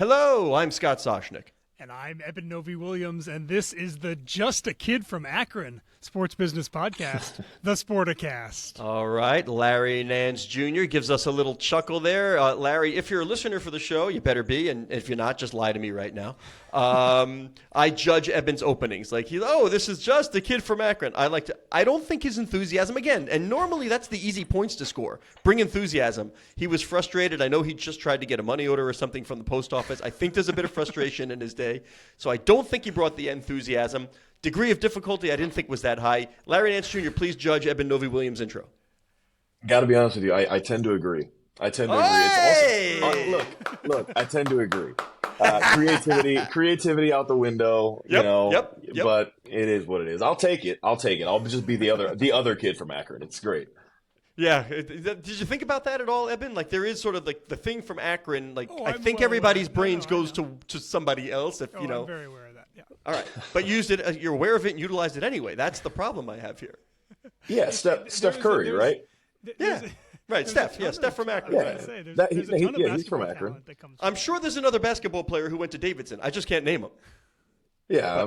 Hello, I'm Scott Soshnick. And I'm Eben Novi-Williams, and this is the Just a Kid from Akron sports business podcast, the Sporticast. All right, Larry Nance Jr. gives us a little chuckle there. Larry, if you're a listener for the show, you better be, and if you're not, just lie to me right now. I judge Eben's openings. This is just a kid from Akron. I don't think his enthusiasm, again, and normally that's the easy points to score. Bring enthusiasm. He was frustrated. I know he just tried to get a money order or something from the post office. I think there's a bit of frustration in his day. So I don't think he brought the enthusiasm. Degree of difficulty I didn't think was that high. Larry Nance Jr., please judge Eben Novi-Williams' intro. Got to be honest with you, I tend to agree. It's also look. I tend to agree. Creativity out the window. Yep. But it is what it is. I'll take it. I'll just be the other kid from Akron. It's great. Yeah. Did you think about that at all, Eben? There is sort of the thing from Akron. I think everybody's brains goes to somebody else. I'm very aware of that. Yeah. All right, but used it. You're aware of it and utilized it anyway. That's the problem I have here. Yeah, Steph Curry, right? Yeah. Right, Steph. Yeah, Steph from Akron. Yeah, he's from Akron. I'm sure there's another basketball player who went to Davidson. I just can't name him. Yeah,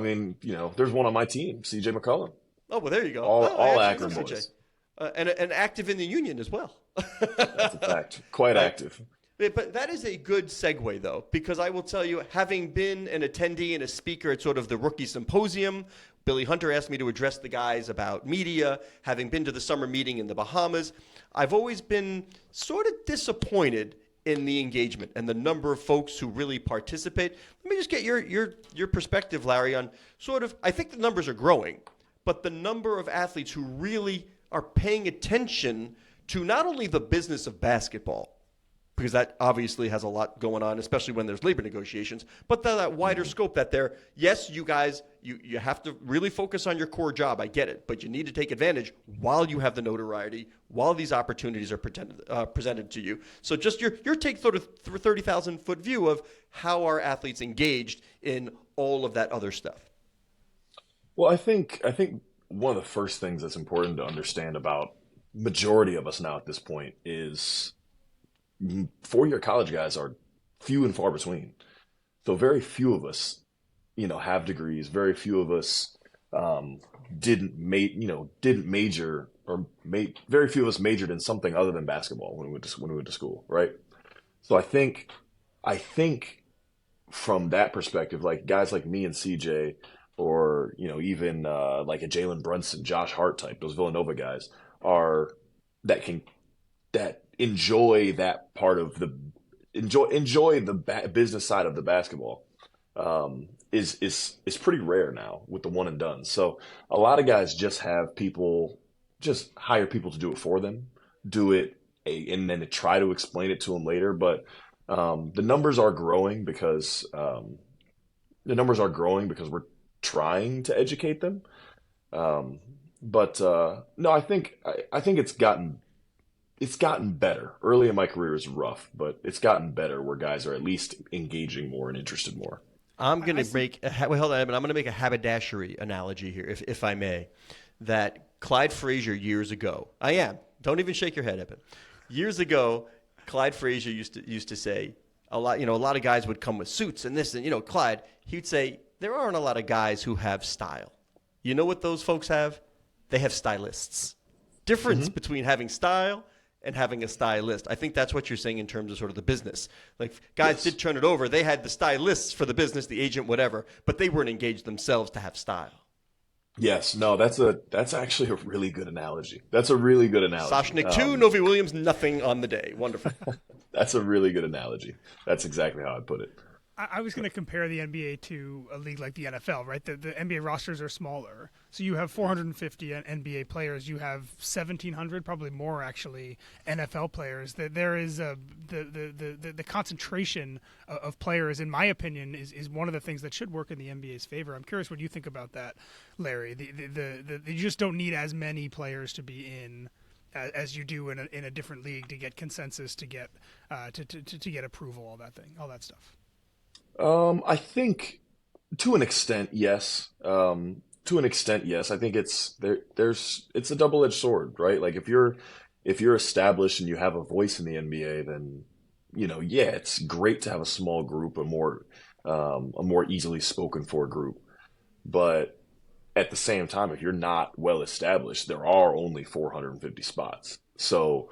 there's one on my team, CJ McCollum. Oh, well, there you go. All Akron boys. And active in the union as well. That's a fact. Quite active. But that is a good segue, though, because I will tell you, having been an attendee and a speaker at sort of the rookie symposium, Billy Hunter asked me to address the guys about media, having been to the summer meeting in the Bahamas, I've always been sort of disappointed in the engagement and the number of folks who really participate. Let me just get your perspective, Larry, on sort of, I think the numbers are growing, but the number of athletes who really are paying attention to not only the business of basketball, because that obviously has a lot going on, especially when there's labor negotiations, but that wider scope that yes, you guys, you have to really focus on your core job. I get it, but you need to take advantage while you have the notoriety, while these opportunities are presented to you. So just your take sort of 30,000-foot view of how are athletes engaged in all of that other stuff. Well, I think one of the first things that's important to understand about majority of us now at this point is four-year college guys are few and far between. So very few of us, have degrees. Very few of us didn't major very few of us majored in something other than basketball when we went to school, right? So I think from that perspective, like guys like me and CJ, or even like a Jalen Brunson, Josh Hart type, those Villanova guys that enjoy that part of enjoy the business side of the basketball is pretty rare now with the one and done. So a lot of guys just hire people to do it for them, and then to try to explain it to them later. But the numbers are growing because we're trying to educate them. No, I think it's gotten better. Early in my career is rough, but it's gotten better where guys are at least engaging more and interested more. I'm going to make I'm going to make a haberdashery analogy here, if I may. That Clyde Frazier years ago, don't even shake your head, Eben. Years ago, Clyde Frazier used to say a lot of guys would come with suits and this, and Clyde, he'd say there aren't a lot of guys who have style. You know what those folks have? They have stylists. Difference between having style and having a stylist. I think that's what you're saying in terms of sort of the business. Like guys did turn it over. They had the stylists for the business, the agent, whatever, but they weren't engaged themselves to have style. Yes, no, that's actually a really good analogy. That's a really good analogy. Soshnick 2, Novi-Williams, nothing on the day. Wonderful. That's a really good analogy. That's exactly how I'd put it. I was going to compare the NBA to a league like the NFL, right? The NBA rosters are smaller. So you have 450 NBA players. You have 1,700, probably more actually, NFL players. There is the concentration of players, in my opinion, is one of the things that should work in the NBA's favor. I'm curious what you think about that, Larry. You just don't need as many players to be in as you do in a different league to get consensus, to get to get approval, all that stuff. I think to an extent, yes. I think it's a double-edged sword, right? Like if you're established and you have a voice in the NBA, then yeah, it's great to have a small group, a more easily spoken for group. But at the same time, if you're not well established, there are only 450 spots. So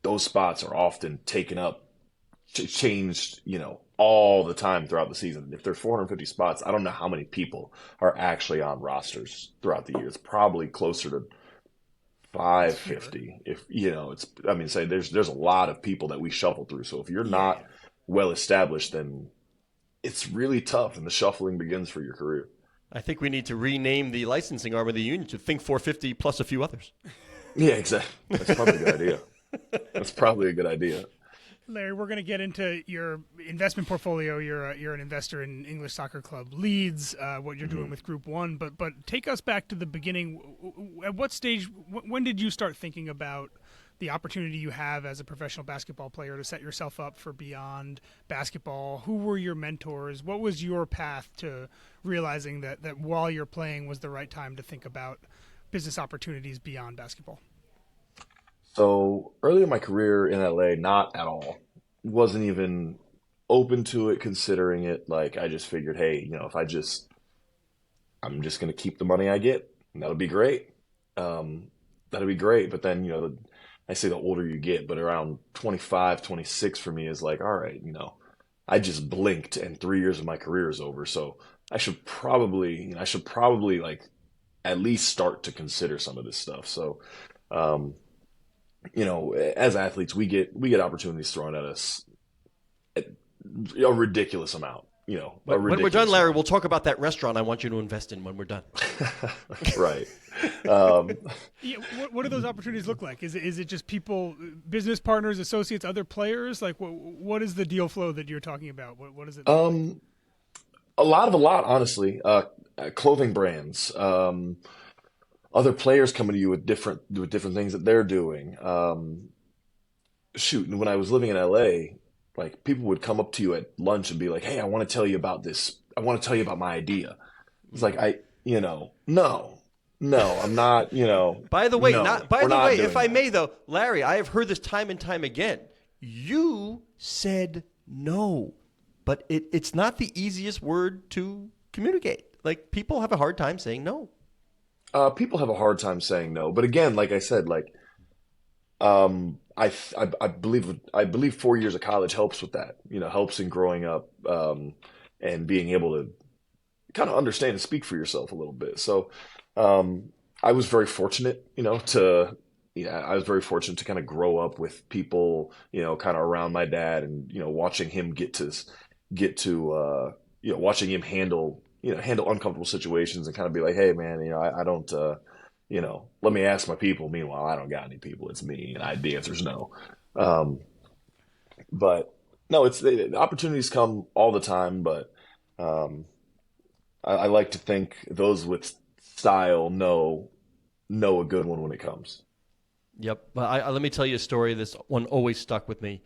those spots are often taken up, changed, all the time throughout the season. If there's 450 spots, I don't know how many people are actually on rosters throughout the year. It's probably closer to 550. If say there's a lot of people that we shuffle through. So if you're not well established, then it's really tough, and the shuffling begins for your career. I think we need to rename the licensing arm of the union to Think 450 plus a few others. Yeah, exactly. That's probably a good idea. That's probably a good idea. Larry, we're going to get into your investment portfolio. You're an investor in English soccer club Leeds, what you're doing with Group 1. But take us back to the beginning. At what stage, when did you start thinking about the opportunity you have as a professional basketball player to set yourself up for beyond basketball? Who were your mentors? What was your path to realizing that while you're playing was the right time to think about business opportunities beyond basketball? So early in my career in LA, not at all. Wasn't even open to it, considering it. Like, I just figured, hey, I'm just going to keep the money I get, and that'll be great. That'll be great. But then, I say the older you get, but around 25, 26 for me is like, all right, I just blinked and 3 years of my career is over. So I should probably like at least start to consider some of this stuff. So, as athletes, we get opportunities thrown at us at a ridiculous amount. When we're done, Larry, we'll talk about that restaurant I want you to invest in when we're done. Right. What do those opportunities look like? Is it just people, business partners, associates, other players? Like, what is the deal flow that you're talking about? What is it? A lot, honestly. Clothing brands, other players coming to you with different things that they're doing. When I was living in LA, like, people would come up to you at lunch and be like, "Hey, I want to tell you about this. I want to tell you about my idea." It's like, no, I'm not, By the way, no, if I may though, Larry, I have heard this time and time again. You said no, but it's not the easiest word to communicate. Like, people have a hard time saying no. People have a hard time saying no, but again, like I said, like, I believe 4 years of college helps with that. Helps in growing up, and being able to kind of understand and speak for yourself a little bit. So, I was very fortunate, I was very fortunate to kind of grow up with people, kind of around my dad, and watching him watching him handle uncomfortable situations, and kind of be like, hey man, I don't, let me ask my people. Meanwhile, I don't got any people. It's me. And the answer's no. But no, the opportunities come all the time, but, I like to think those with style know a good one when it comes. Yep. Well, let me tell you a story. This one always stuck with me.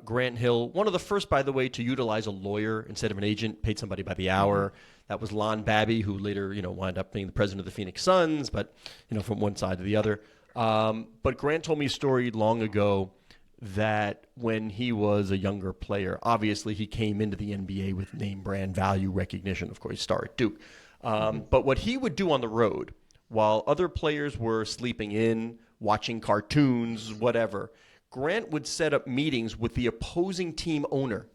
Grant Hill, one of the first, by the way, to utilize a lawyer instead of an agent, paid somebody by the hour. That was Lon Babby, who later, wound up being the president of the Phoenix Suns, but, from one side to the other. But Grant told me a story long ago that when he was a younger player, obviously he came into the NBA with name brand value recognition. Of course, star at Duke. But what he would do on the road, while other players were sleeping in, watching cartoons, whatever, Grant would set up meetings with the opposing team owner.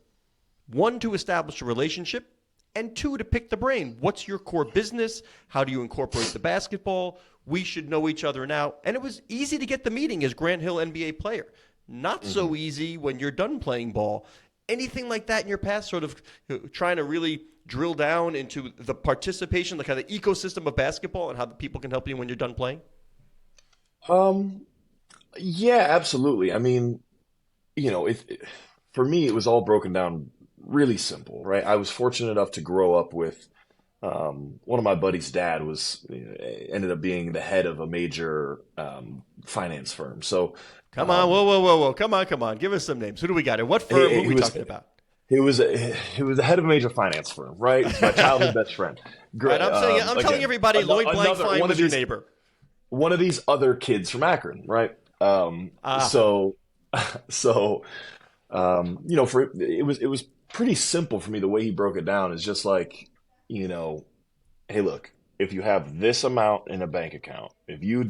One, to establish a relationship, and two, to pick the brain. What's your core business? How do you incorporate the basketball? We should know each other now. And it was easy to get the meeting as Grant Hill NBA player. Not so easy when you're done playing ball. Anything like that in your past, sort of trying to really drill down into the participation, the kind of ecosystem of basketball, and how the people can help you when you're done playing? Yeah, absolutely. I mean, for me, it was all broken down really simple, right? I was fortunate enough to grow up with one of my buddy's dad ended up being the head of a major finance firm. So come on, whoa, come on, give us some names. Who do we got? And what firm are we talking about? He was the head of a major finance firm, right? He's my childhood best friend. Right, I'm telling everybody, Lloyd Blankfein was your neighbor. One of these other kids from Akron, right? So it was pretty simple for me. The way he broke it down is just like, hey, look, if you have this amount in a bank account, if you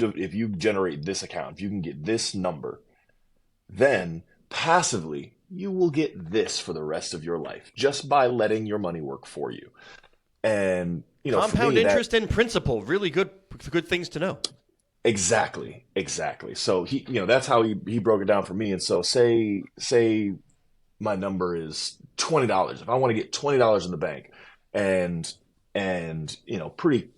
generate this account, if you can get this number, then passively you will get this for the rest of your life just by letting your money work for you. And for Compound me, interest and principal, really good things to know. exactly. So that's how he broke it down for me. And so say my number is $20. If I want to get $20 in the bank, and pretty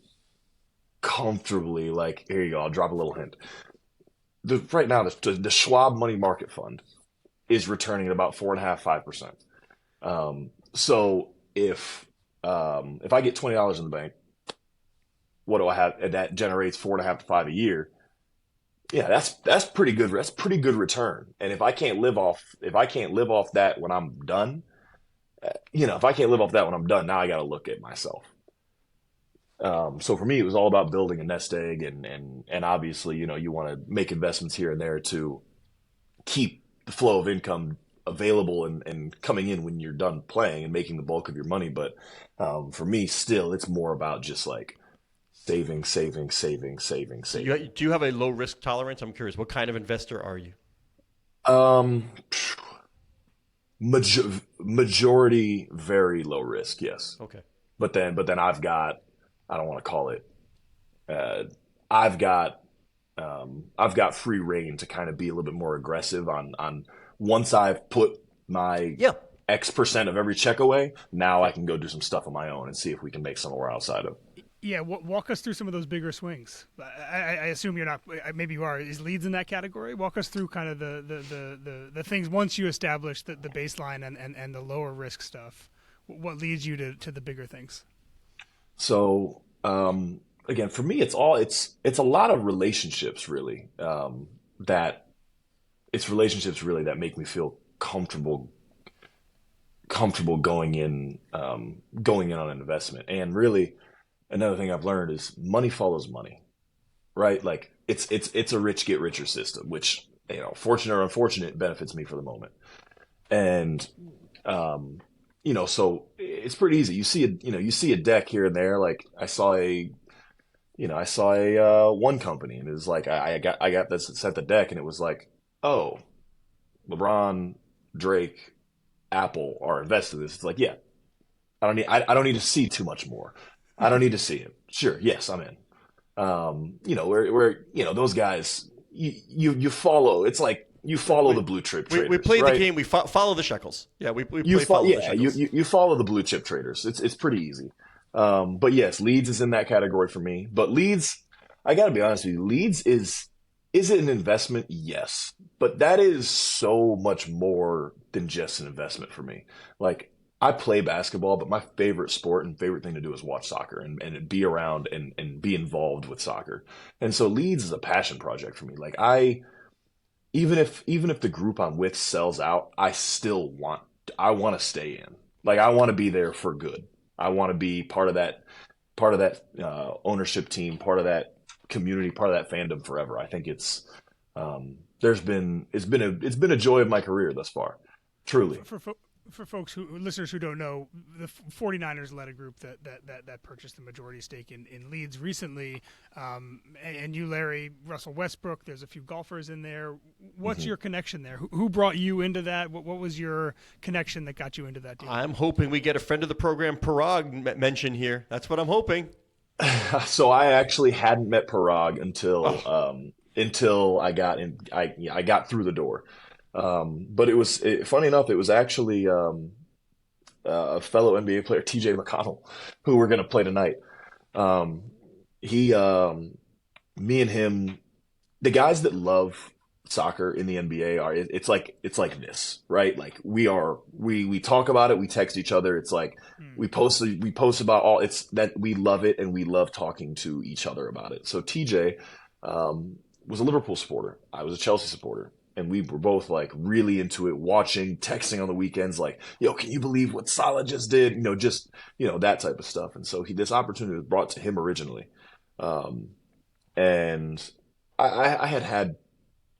comfortably, like, here you go, I'll drop a little hint. Right now, the Schwab Money Market Fund is returning at about 4.5%, 5%. So if I get $20 in the bank, what do I have? And that generates 4.5 to 5 a year. Yeah, that's pretty good. That's pretty good return. And if I can't live off that when I'm done, if I can't live off that when I'm done, now I got to look at myself. So for me, it was all about building a nest egg, and obviously, you want to make investments here and there to keep the flow of income available and coming in when you're done playing and making the bulk of your money. But for me, still, it's more about just like saving. Do you have a low risk tolerance? I'm curious. What kind of investor are you? Majority very low risk, yes. Okay. But then I've got, I don't want to call it. I've got free reign to kind of be a little bit more aggressive on once I've put my X% of every check away. Now I can go do some stuff on my own and see if we can make somewhere outside of. Yeah, walk us through some of those bigger swings. I assume you're not. Maybe you are. Is Leeds in that category? Walk us through kind of the things once you establish the baseline and the lower risk stuff. What leads you to the bigger things? So again, for me, it's a lot of relationships really that make me feel comfortable going in on an investment. And really, another thing I've learned is money follows money, right? Like it's a rich get richer system, which fortunate or unfortunate benefits me for the moment. And so it's pretty easy. You see a deck here and there. Like I saw a one company, and it was like I got this sent the deck, and it was like, oh, LeBron, Drake, Apple are invested in this. It's like, yeah, I don't need to see too much more. I don't need to see it. Sure, yes, I'm in. Where those guys, you follow. It's like you follow the blue chip traders. We play right? the game. We follow the shekels. Yeah, we play the shekels. You follow the blue chip traders. It's pretty easy. But yes, Leeds is in that category for me. But Leeds, I got to be honest with you, Leeds is it an investment? Yes, but that is so much more than just an investment for me. Like, I play basketball, but my favorite sport and favorite thing to do is watch soccer and be around and be involved with soccer. And so Leeds is a passion project for me. Like, even if the group I'm with sells out, I want to stay in. Like, I want to be there for good. I want to be part of that ownership team, part of that community, part of that fandom forever. I think it's been a joy of my career thus far, truly. For folks listeners who don't know, the 49ers led a group that purchased the majority stake in Leeds recently, and you, Larry, Russell Westbrook. There's a few golfers in there. What's your connection there? Who brought you into that? What was your connection that got you into that deal? I'm hoping we get a friend of the program, Parag, mentioned here. That's what I'm hoping. So I actually hadn't met Parag until I got in. I got through the door. But funny enough, it was actually a fellow NBA player, TJ McConnell, who we're going to play tonight. Me and him, the guys that love soccer in the NBA it's like this, right? Like we talk about it, we text each other. It's like we post about it's that we love it and we love talking to each other about it. So TJ was a Liverpool supporter. I was a Chelsea supporter. And we were both like really into it, watching, texting on the weekends, like, yo, can you believe what Salah just did? That type of stuff. And so this opportunity was brought to him originally. And I had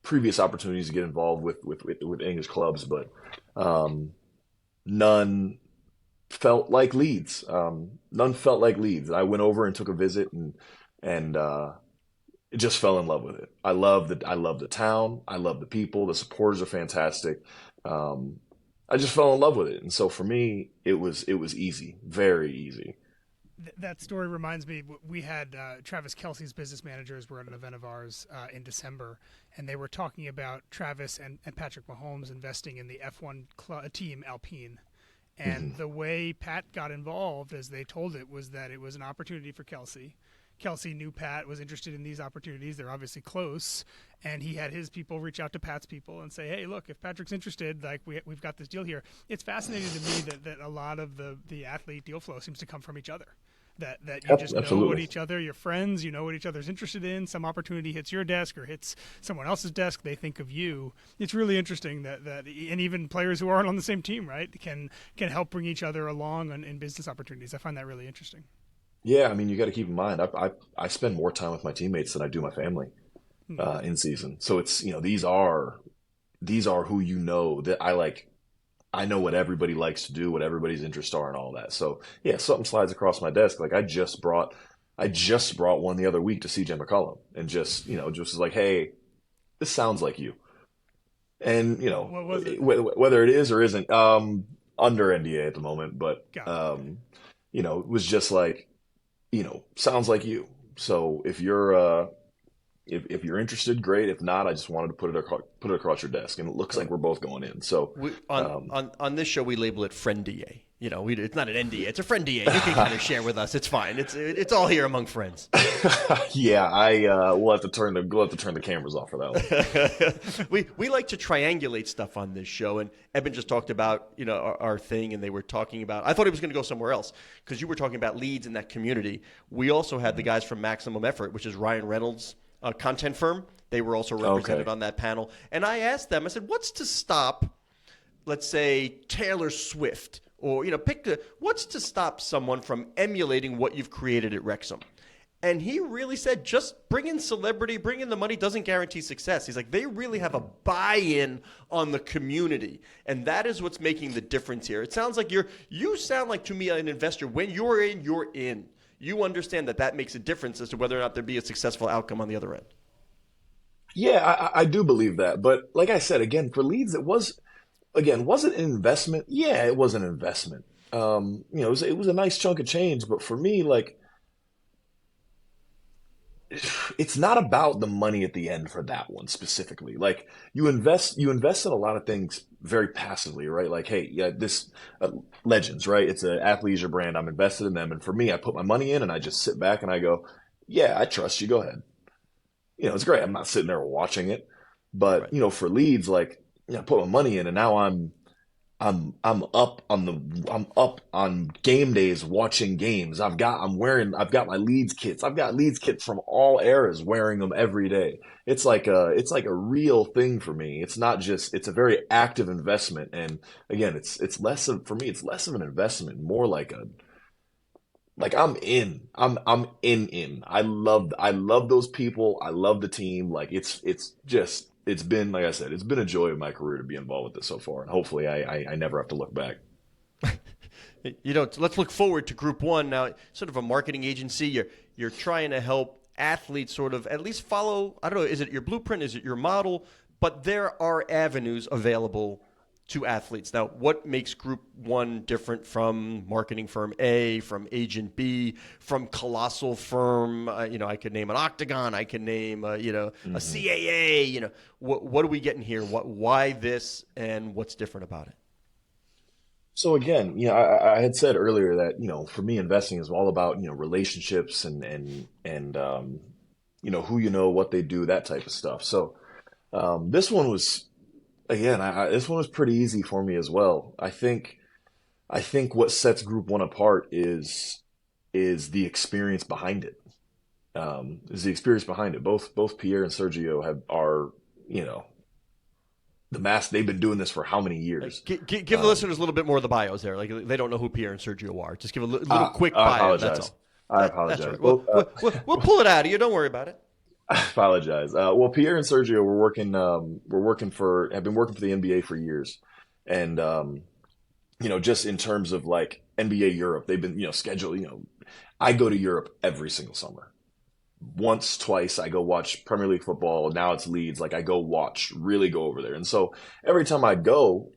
previous opportunities to get involved with English clubs, but none felt like Leeds. None felt like Leeds. I went over and took a visit and just fell in love with it. I love the town. I love the people. The supporters are fantastic. I just fell in love with it, and so for me, it was easy, very easy. That story reminds me, we had Travis Kelce's business managers were at an event of ours in December, and they were talking about Travis and Patrick Mahomes investing in the F1 team Alpine. And the way Pat got involved, as they told it, was that it was an opportunity for Kelce. Kelce knew Pat was interested in these opportunities. They're obviously close. And he had his people reach out to Pat's people and say, hey, look, if Patrick's interested, like we've got this deal here. It's fascinating to me that a lot of the athlete deal flow seems to come from each other. That you just know what each other, you're friends, you know what each other's interested in. Some opportunity hits your desk or hits someone else's desk, they think of you. It's really interesting that and even players who aren't on the same team, right, can help bring each other along in business opportunities. I find that really interesting. Yeah, I mean, you got to keep in mind, I spend more time with my teammates than I do my family in season. So it's, these are who you know that I know what everybody likes to do, what everybody's interests are, and all that. So yeah, something slides across my desk. Like I just brought one the other week to CJ McCollum, and just was like, hey, this sounds like you, and what was it? Whether it is or isn't, under NDA at the moment, but it was just like, sounds like you. So if you're if you're interested, great. If not, I just wanted to put it across your desk, and it looks like we're both going in. So on this show, we label it friendier. It's not an NDA; it's a friendier. You can kind of share with us. It's fine. It's all here among friends. Yeah, we'll have to turn the cameras off for that one. we like to triangulate stuff on this show, and Eben just talked about our thing, and they were talking about. I thought he was going to go somewhere else because you were talking about Leeds and that community. We also had the guys from Maximum Effort, which is Ryan Reynolds' content firm. They were also represented on that panel, and I asked them. I said, "What's to stop, let's say, Taylor Swift?" Or, what's to stop someone from emulating what you've created at Wrexham? And he really said, just bring in celebrity, bring in the money doesn't guarantee success. He's like, they really have a buy-in on the community. And that is what's making the difference here. It sounds like you sound like to me an investor. When you're in, you're in. You understand that makes a difference as to whether or not there be a successful outcome on the other end. Yeah, I do believe that. But like I said, again, for Leeds, was it an investment? Yeah, it was an investment. It was a nice chunk of change, but for me, like, it's not about the money at the end for that one specifically. Like, you invest in a lot of things very passively, right? Like, hey, yeah, this Legends, right? It's an athleisure brand. I'm invested in them, and for me, I put my money in, and I just sit back and I go, yeah, I trust you. Go ahead. It's great. I'm not sitting there watching it, but right. For Leeds, like. I put my money in, and now I'm up on game days watching games. I've got my Leeds kits. I've got Leeds kits from all eras, wearing them every day. It's like a real thing for me. It's not just. It's a very active investment, and again, it's less of an investment, more like I'm in. I'm in. I love those people. I love the team. Like it's been, like I said, it's been a joy of my career to be involved with this so far, and hopefully I never have to look back. Let's look forward to Group 1 now. Sort of a marketing agency. You're trying to help athletes sort of at least follow. I don't know. Is it your blueprint? Is it your model? But there are avenues available to athletes. Now, what makes Group 1 different from marketing firm A, from agent B, from colossal firm? I could name an Octagon. I could name, a CAA. What are we getting here? Why this, and what's different about it? So again, I had said earlier that for me, investing is all about relationships and who what they do, that type of stuff. So this one was. Again, this one was pretty easy for me as well. I think what sets Group 1 apart is the experience behind it. Both Pierre and Sergio are the mass. They've been doing this for how many years? Give the listeners a little bit more of the bios there. Like, they don't know who Pierre and Sergio are. Just give a little quick bio. I apologize. That's right. We'll pull it out of you. Don't worry about it. I apologize. Well, Pierre and Sergio were working. Have been working for the NBA for years, and just in terms of like NBA Europe, they've been scheduled. I go to Europe every single summer. Once, twice, I go watch Premier League football. Now it's Leeds. Like I go watch, really go over there. And so every time I'd go,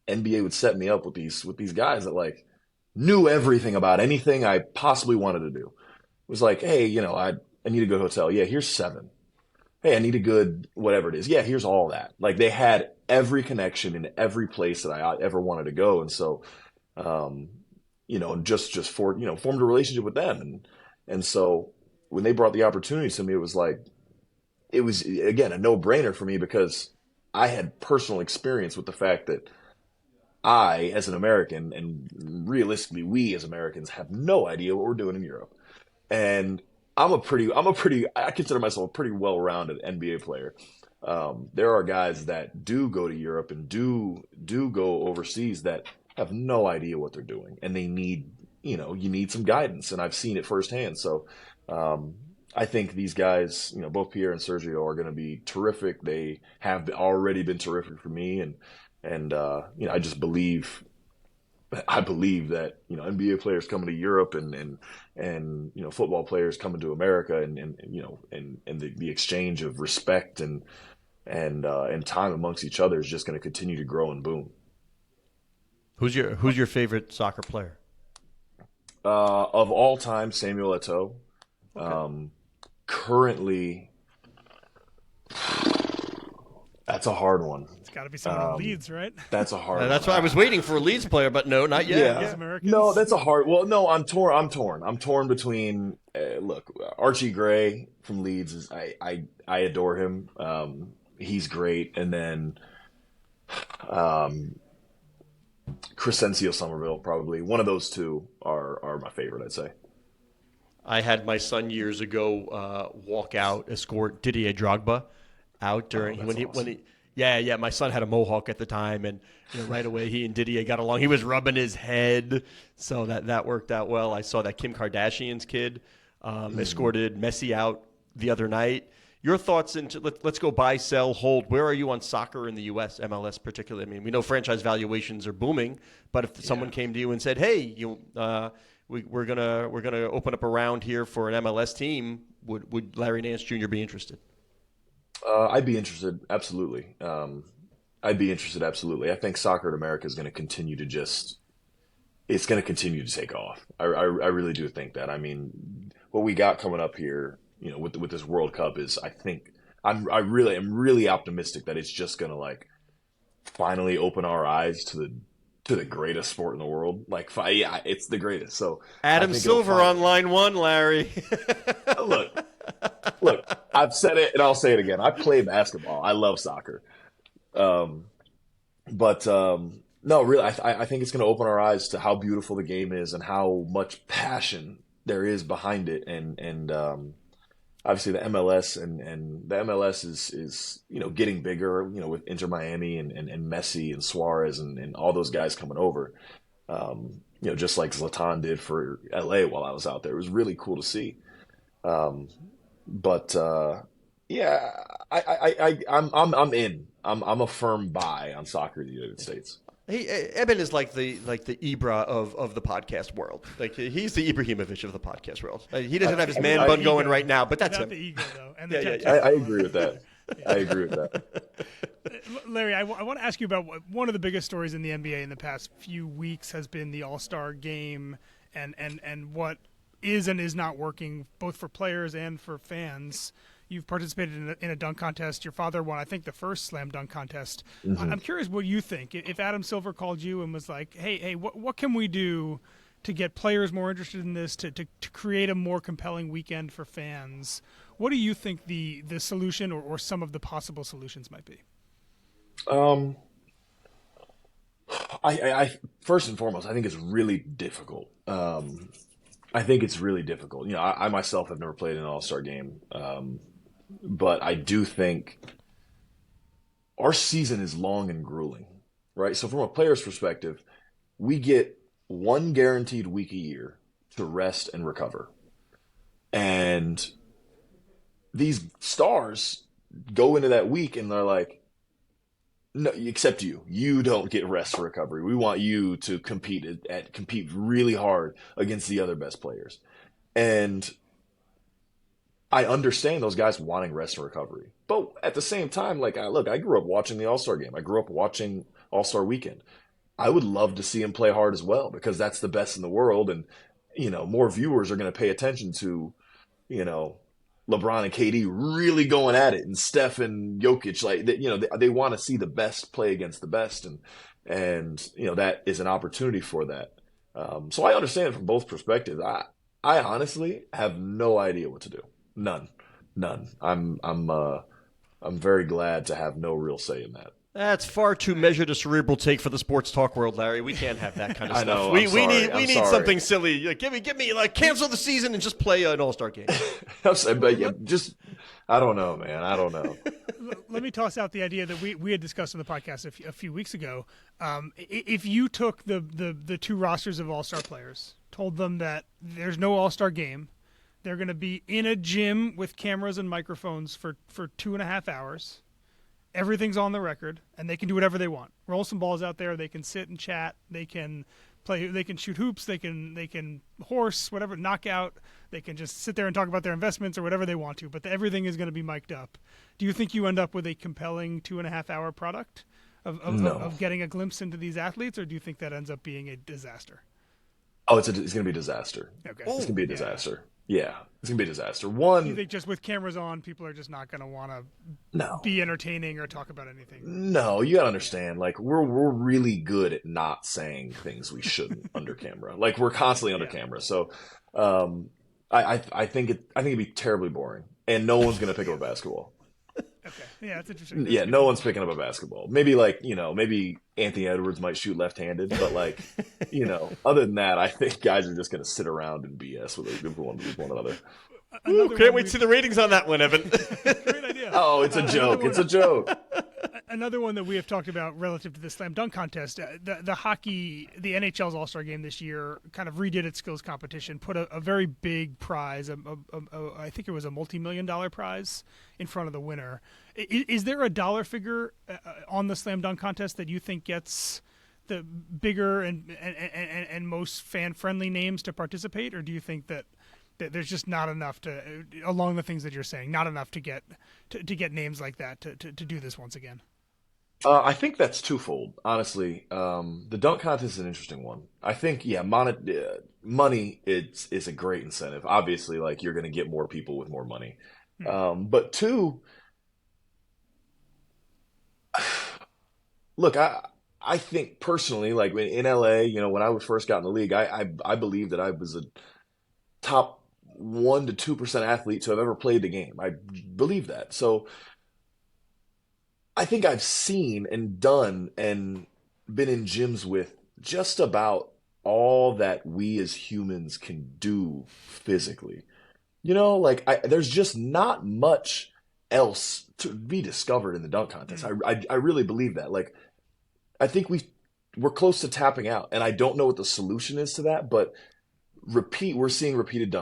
NBA would set me up with these guys that like knew everything about anything I possibly wanted to do. It was like, hey, I need a good hotel. Yeah, here's 7. Hey, I need a good whatever it is. Yeah, here's all that. Like they had every connection in every place that I ever wanted to go. And so, um, formed a relationship with them. And so when they brought the opportunity to me, it was again a no-brainer for me because I had personal experience with the fact that I, as an American, and realistically, we as Americans have no idea what we're doing in Europe. And I consider myself a pretty well-rounded NBA player. There are guys that do go to Europe and do go overseas that have no idea what they're doing, and they need, you need some guidance, and I've seen it firsthand. So, I think these guys, both Pierre and Sergio are going to be terrific. They have already been terrific for me, and I believe that NBA players coming to Europe and football players coming to America and the exchange of respect and time amongst each other is just going to continue to grow and boom. Who's your favorite soccer player? Of all time, Samuel Eto'o. Okay. Currently, that's a hard one. It's got to be someone who leads, right? That's a hard one. That's why I was waiting for a Leeds player, but no, not yet. Yeah. These Americans. No, that's a hard. Well, no, I'm torn. I'm torn between. Look, Archie Gray from Leeds is I adore him. He's great, and then Crescencio Somerville, probably one of those two are my favorite. I'd say. I had my son years ago walk out, escort Didier Drogba out during when he yeah, my son had a mohawk at the time, and right away he and Didier got along. He was rubbing his head, so that worked out well. I saw that Kim Kardashian's kid escorted Messi out the other night. Your thoughts into let's go buy, sell, hold. Where are you on soccer in the U.S., MLS particularly? I mean, we know franchise valuations are booming, but if someone came to you and said, "Hey, we're gonna open up a round here for an MLS team," would Larry Nance Jr. be interested? I'd be interested, absolutely. I'd be interested, absolutely. I think soccer in America is going to continue to it's going to continue to take off. I really do think that. I mean, what we got coming up here, with this World Cup is, I think, I'm really optimistic that it's just going to like finally open our eyes to the greatest sport in the world. Like, yeah, it's the greatest. So Adam Silver on line 1, Larry. Look, I've said it and I'll say it again. I play basketball. I love soccer. But no, really, I think it's going to open our eyes to how beautiful the game is and how much passion there is behind it. And obviously the MLS and the MLS is getting bigger, with Inter Miami and Messi and Suarez and all those guys coming over. Just like Zlatan did for LA while I was out there. It was really cool to see. But yeah, I'm in. I'm a firm buy on soccer in the United States. Eben is like the Ibra of the podcast world. Like he's the Ibrahimovic of the podcast world. He doesn't have his man bun going right now, but that's him. The ego though, and I agree with that. I agree with that. Larry, I want to ask you about one of the biggest stories in the NBA in the past few weeks has been the All-Star game and what is and is not working both for players and for fans. You've participated in a dunk contest. Your father won, I think, the first slam dunk contest. Mm-hmm. I'm curious what you think. If Adam Silver called you and was like, hey, what can we do to get players more interested in this, to create a more compelling weekend for fans, what do you think the solution or some of the possible solutions might be? I first and foremost, I think it's really difficult. I think it's really difficult. I myself have never played in an All-Star game. But I do think our season is long and grueling, right? So from a player's perspective, we get one guaranteed week a year to rest and recover. And these stars go into that week and they're like, no, except you. You don't get rest for recovery. We want you to compete really hard against the other best players. And I understand those guys wanting rest and recovery. But at the same time, like, I grew up watching the All-Star game. I grew up watching All-Star weekend. I would love to see him play hard as well because that's the best in the world. And, more viewers are going to pay attention to, LeBron and KD really going at it, and Steph and Jokic, like, they want to see the best play against the best, and that is an opportunity for that. So I understand it from both perspectives. I honestly have no idea what to do. None. I'm very glad to have no real say in that. That's far too measured a cerebral take for the sports talk world, Larry. We can't have that kind of I stuff. know. We I'm need sorry. something silly. Like, give me like cancel the season and just play an All-Star game. I'm sorry, but yeah, I don't know, man. I don't know. Let me toss out the idea that we had discussed on the podcast a few weeks ago. If you took the two rosters of All-Star players, told them that there's no All-Star game, they're going to be in a gym with cameras and microphones for 2.5 hours. Everything's on the record, and they can do whatever they want. Roll some balls out there. They can sit and chat. They can play. They can shoot hoops. They can horse, whatever, knockout. They can just sit there and talk about their investments or whatever they want to. But everything is going to be mic'd up. Do you think you end up with a compelling 2.5 hour product of getting a glimpse into these athletes, or do you think that ends up being a disaster? Oh, it's going to be a disaster. Okay. It's going to be a disaster. Yeah, it's going to be a disaster. You think just with cameras on, people are just not going to want to be entertaining or talk about anything? No, you got to understand, like, we're really good at not saying things we shouldn't under camera. Like, we're constantly under camera. So I think it'd be terribly boring, and no one's going to pick up a basketball. Okay. Yeah, that's interesting. Yeah, no one's picking up a basketball. Maybe maybe Anthony Edwards might shoot left-handed, but other than that, I think guys are just going to sit around and BS with one another. Ooh, can't wait to see the ratings on that one, Eben. Great idea. Oh, it's a joke. It's a joke. Another one that we have talked about relative to the slam dunk contest, the hockey, the NHL's All-Star game this year kind of redid its skills competition, put a very big prize, I think it was a multi-million-dollar prize in front of the winner. Is there a dollar figure on the slam dunk contest that you think gets the bigger and most fan-friendly names to participate, or do you think that there's just not enough to, along the things that you're saying, not enough to get names like that to do this once again? I think that's twofold, honestly. The dunk contest is an interesting one. I think, money is a great incentive. Obviously, like, you're going to get more people with more money. But two, look, I think personally, like in LA, when I was first got in the league, I believe that I was a top 1% to 2% athlete to have ever played the game. I believe that. So I think I've seen and done and been in gyms with just about all that we as humans can do physically. There's just not much else to be discovered in the dunk contest. I really believe that. Like, I think we're close to tapping out, and I don't know what the solution is to that, but we're seeing repeated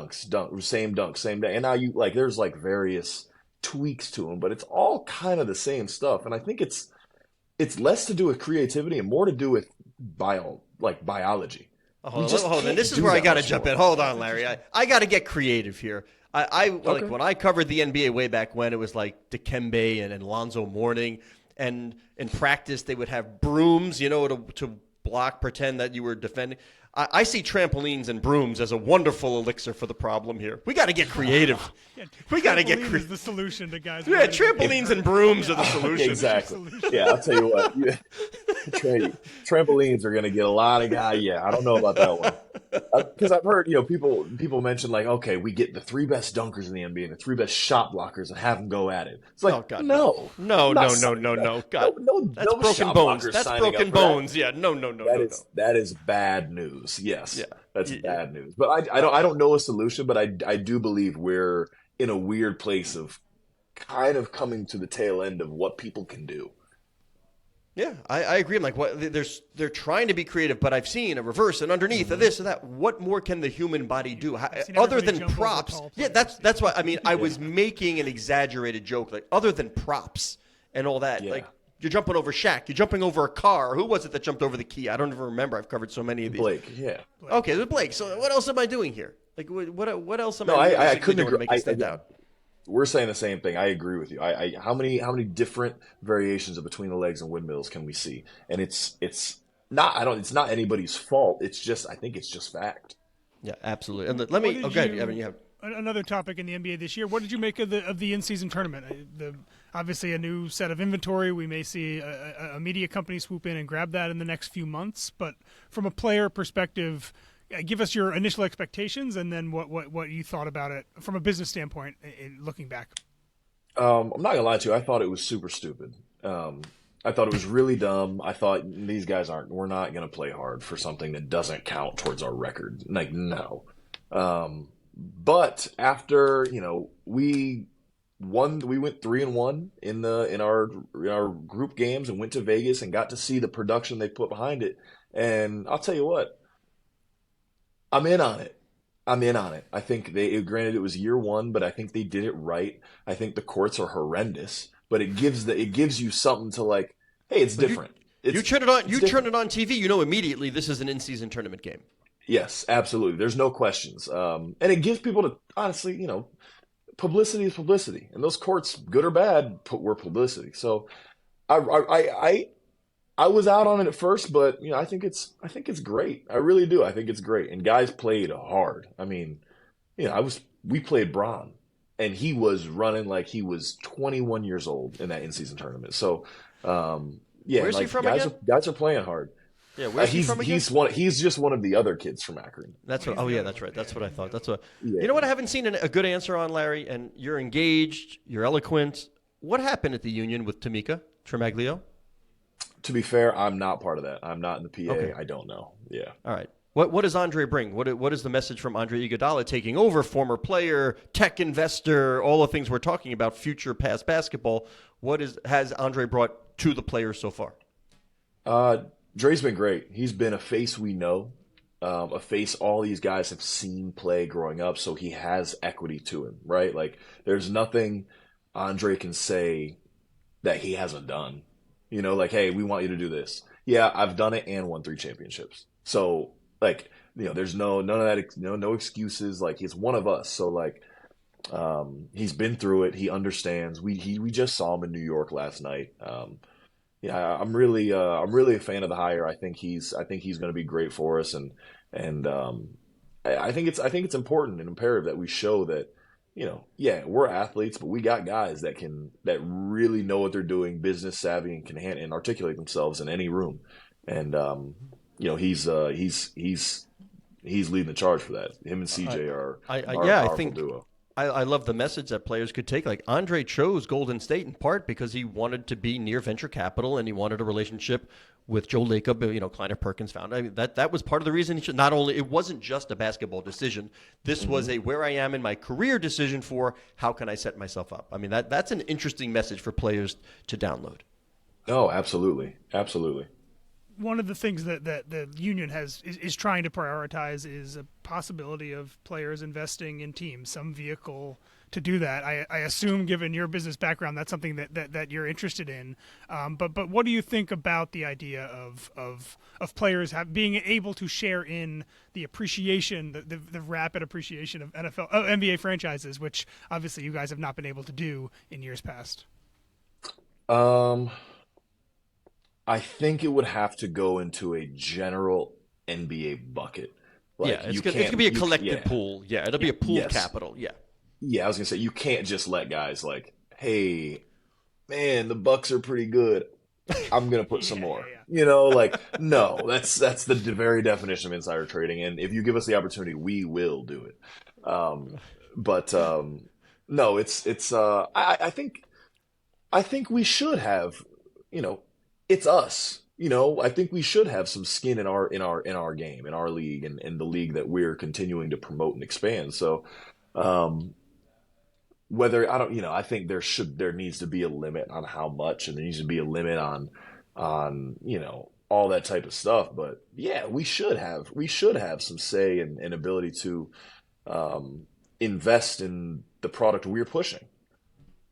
same dunk, same day. And now there's like various tweaks to them, but it's all kind of the same stuff. And I think it's less to do with creativity and more to do with biology. Hold on. This is where I got to jump in. Hold on, Larry. I got to get creative here. Like when I covered the NBA way back when, it was like Dikembe and Alonzo Mourning, and in practice they would have brooms, to pretend that you were defending. I see trampolines and brooms as a wonderful elixir for the problem here. We got to get creative. We got to get creative. Is the solution to guys. Yeah, trampolines and brooms are the solution. Exactly. Yeah, I'll tell you what. Trampolines are going to get a lot of guys. Yeah, I don't know about that one. Because I've heard, people mention like, okay, we get the 3 best dunkers in the NBA and the 3 best shot blockers and have them go at it. It's like, oh, God, no. God, that's broken bones. That's broken bones. Yeah, no. That is bad news. Yes, that's bad news. But I don't know a solution, but I do believe we're in a weird place of kind of coming to the tail end of what people can do. Yeah, I agree. I'm like, they're trying to be creative, but I've seen a reverse and underneath of this or that. What more can the human body do other than props? Yeah, that's why. I mean, I was making an exaggerated joke, like other than props and all that. Yeah. Like you're jumping over Shaq, you're jumping over a car. Who was it that jumped over the key? I don't even remember. I've covered so many of these. Blake, yeah. Okay, it was Blake. So what else am I doing here? Like what else am No, I I couldn't doing to agree. make it stand out? We're saying the same thing. I agree with you. How many different variations of between the legs and windmills can we see? And it's not anybody's fault. It's just, I think it's just fact. Yeah, absolutely. And let me. Okay, Evan, you have another topic in the NBA this year. What did you make of the in-season tournament? Obviously a new set of inventory. We may see a media company swoop in and grab that in the next few months. But from a player perspective, give us your initial expectations and then what you thought about it from a business standpoint looking back. I'm not gonna lie to you. I thought it was super stupid. I thought it was really dumb. I thought these guys we're not gonna play hard for something that doesn't count towards our record. Like, no. But after, we went 3-1 in our group games and went to Vegas and got to see the production they put behind it. And I'll tell you what, I'm in on it. I think granted it was year one, but I think they did it right. I think the courts are horrendous, but it gives you something to like, hey, it's different. You turn it on. You turn it on TV. You know immediately this is an in-season tournament game. Yes, absolutely. There's no questions. And it gives people to honestly, publicity is publicity, and those courts, good or bad, were publicity. So, I was out on it at first, but I think it's great. I really do. I think it's great. And guys played hard. I mean, we played Braun, and he was running like he was 21 years old in that in-season tournament. So, where's he from again? Guys are playing hard. Yeah, where's he from again? He's just one of the other kids from Akron. That's what. Oh yeah, that's right. That's what I thought. That's what. Yeah. You know what? I haven't seen a good answer on, Larry. And you're engaged. You're eloquent. What happened at the Union with Tamika Tremaglio? To be fair, I'm not part of that. I'm not in the PA. Okay. I don't know. Yeah. All right. What does Andre bring? What is the message from Andre Iguodala taking over, former player, tech investor, all the things we're talking about, future past basketball? Has Andre brought to the players so far? Dre's been great. He's been a face we know, a face all these guys have seen play growing up, so he has equity to him, right? Like, there's nothing Andre can say that he hasn't done. Like, hey, we want you to do this. Yeah, I've done it and won 3 championships. So, like, there's none of that, no excuses. Like, he's one of us. So, like, he's been through it. He understands. We just saw him in New York last night. I'm really a fan of the hire. I think he's going to be great for us, and I think it's important and imperative that we show that, we're athletes, but we got guys that really know what they're doing, business savvy, and can and articulate themselves in any room. And he's leading the charge for that. Him and CJ are a powerful duo. I love the message that players could take. Like, Andre chose Golden State in part because he wanted to be near venture capital and he wanted a relationship with Joe Lacob, Kleiner Perkins founder. I mean, that was part of the reason he should. Not only, it wasn't just a basketball decision. This was a where I am in my career decision for how can I set myself up. I mean, that's an interesting message for players to download. Oh, absolutely. Absolutely. One of the things that the union is trying to prioritize is a possibility of players investing in teams, some vehicle to do that. I assume, given your business background, that's something that you're interested in. But what do you think about the idea of players being able to share in the appreciation, the rapid appreciation of NBA franchises, which obviously you guys have not been able to do in years past? I think it would have to go into a general NBA bucket. Like, yeah, it's going to be a collective pool. Yeah, it'll be a pool capital. Yeah. Yeah, I was going to say, you can't just let guys like, hey, man, the Bucks are pretty good. I'm going to put some more. Like, no, that's the very definition of insider trading. And if you give us the opportunity, we will do it. No, I think we should have, it's us. I think we should have some skin in our game, in our league, and the league that we're continuing to promote and expand. So, I think there needs to be a limit on how much, and there needs to be a limit on on, all that type of stuff. But yeah, we should have some say and ability to invest in the product we're pushing.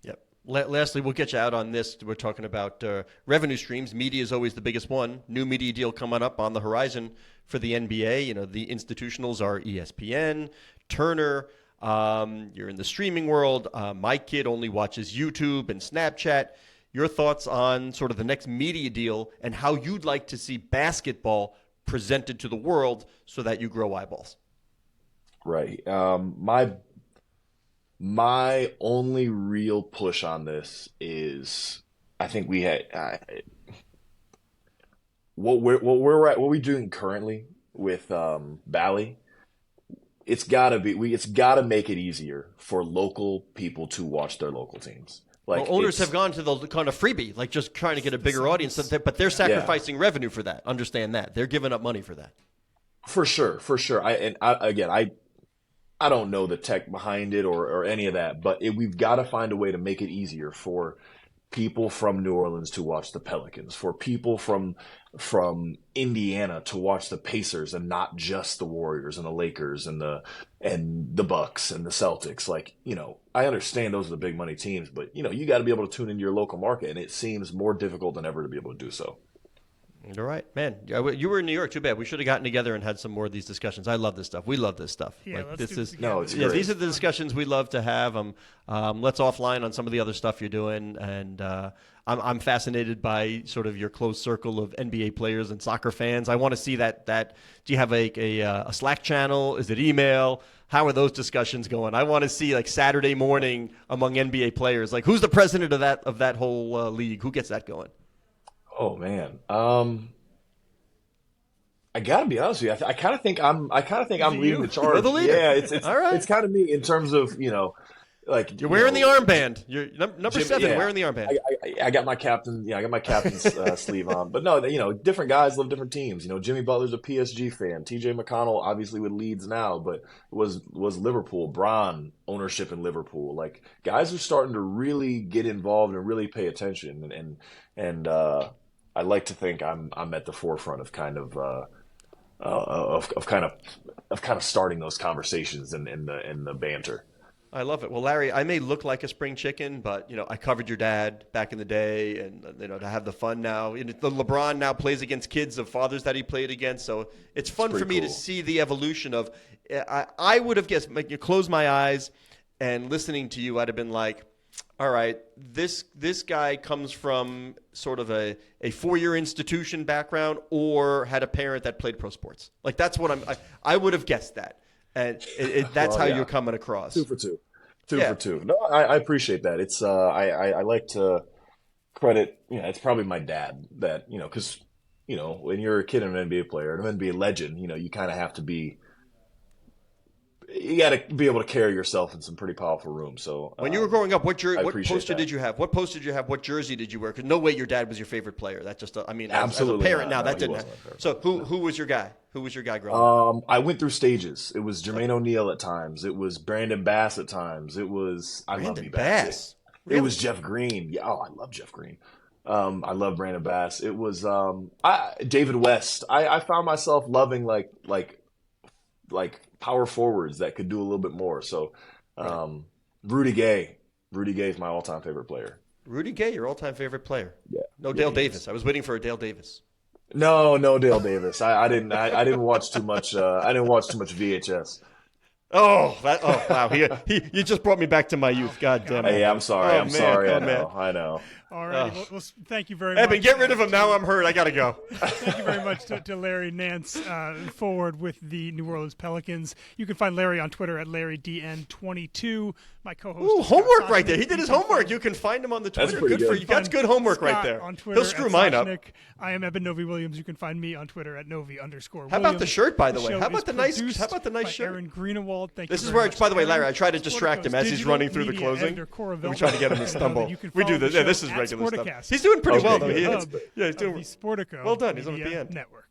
Yep. Lastly, we'll get you out on this. We're talking about revenue streams. Media is always the biggest one. New media deal coming up on the horizon for the NBA. The institutionals are ESPN, Turner. You're in the streaming world. My kid only watches YouTube and Snapchat. Your thoughts on sort of the next media deal and how you'd like to see basketball presented to the world so that you grow eyeballs? Right. My only real push on this is I think we had what we're doing currently with Bally. It's gotta make it easier for local people to watch their local teams. Like owners have gone to the kind of freebie, like just trying to get a bigger audience, but they're sacrificing revenue for that. Understand that they're giving up money for that. For sure. I don't know the tech behind it or any of that, but we've got to find a way to make it easier for people from New Orleans to watch the Pelicans, for people from Indiana to watch the Pacers and not just the Warriors and the Lakers and the Bucks and the Celtics. Like, I understand those are the big money teams, but you got to be able to tune into your local market, and it seems more difficult than ever to be able to do so. All right, man. You were in New York. Too bad. We should have gotten together and had some more of these discussions. I love this stuff. We love this stuff. Yeah, it's great. These are the discussions we love to have. Let's offline on some of the other stuff you're doing, and I'm fascinated by sort of your close circle of NBA players and soccer fans. I want to see that. Do you have a Slack channel? Is it email? How are those discussions going? I want to see like Saturday morning among NBA players. Like, who's the president of that whole league? Who gets that going? Oh man, I gotta be honest with you. I kind of think I'm leading the charge. You're the leader. Yeah, it's all right. It's kind of me in terms of like you're wearing the armband. You're number Jim, 7 yeah. wearing the armband. I got my captain. I got my captain's sleeve on. But no, different guys love different teams. Jimmy Butler's a PSG fan. TJ McConnell obviously with Leeds now, but was Liverpool. Bron ownership in Liverpool. Like guys are starting to really get involved and really pay attention. And I like to think I'm at the forefront of kind of starting those conversations and the banter. I love it. Well, Larry, I may look like a spring chicken, but I covered your dad back in the day, and to have the fun now. The LeBron now plays against kids of fathers that he played against, so it's fun for me to see the evolution of. I would have guessed. Like, you close my eyes, and listening to you, I'd have been like, all right, this guy comes from sort of a 4-year institution background or had a parent that played pro sports. Like that's what I would have guessed that. And that's how you're coming across. 2 for 2. 2 for 2. No, I appreciate that. It's I like to credit, it's probably my dad that, because, when you're a kid and an NBA player, an NBA legend, you kind of have to be, you got to be able to carry yourself in some pretty powerful rooms. So when you were growing up, what poster that. did you have? What poster did you have? What jersey did you wear? Because no way your dad was your favorite player. That just, absolutely as a parent not. now, that didn't happen. So who was your guy? Who was your guy growing up? I went through stages. It was Jermaine O'Neal at times. It was Brandon Bass at times. It was Brandon Bass. Really? It was Jeff Green. Yeah, I love Jeff Green. I love Brandon Bass. It was David West. I found myself loving like power forwards that could do a little bit more. So Rudy Gay. Rudy Gay is my all-time favorite player. Rudy Gay, your all-time favorite player? Yeah. No Dale Davis. I was waiting for a Dale Davis. No Dale Davis. I didn't watch too much. I didn't watch too much VHS. Oh wow! You just brought me back to my youth. God damn it! Hey, I'm sorry. Oh, man. I know. All right. Well, thank you very much. Eben, get rid of him now. I'm hurt. I gotta go. Thank you very much to Larry Nance, forward with the New Orleans Pelicans. You can find Larry on Twitter at LarryDN22. My co-host. Ooh, homework right there. He did his homework. You can find him on the Twitter. That's pretty good. For you. That's good homework Scott right there. On Twitter He'll screw mine up. I am Eben Novi Williams. You can find me on Twitter at Novi_Williams. How about the shirt, by the way? show How about the nice by shirt? Aaron Greenewald. Thank This you is very where, much, by the way, Larry, Aaron. I try to distract him as he's running through the Media closing. editor Cora We try to get him to stumble. You can We do follow this. the Yeah, this show is at regular Sporticast. stuff. He's doing pretty well, though. Okay, He good. is. Yeah, he's doing the Sportico well done. He's on at the Media end. Network.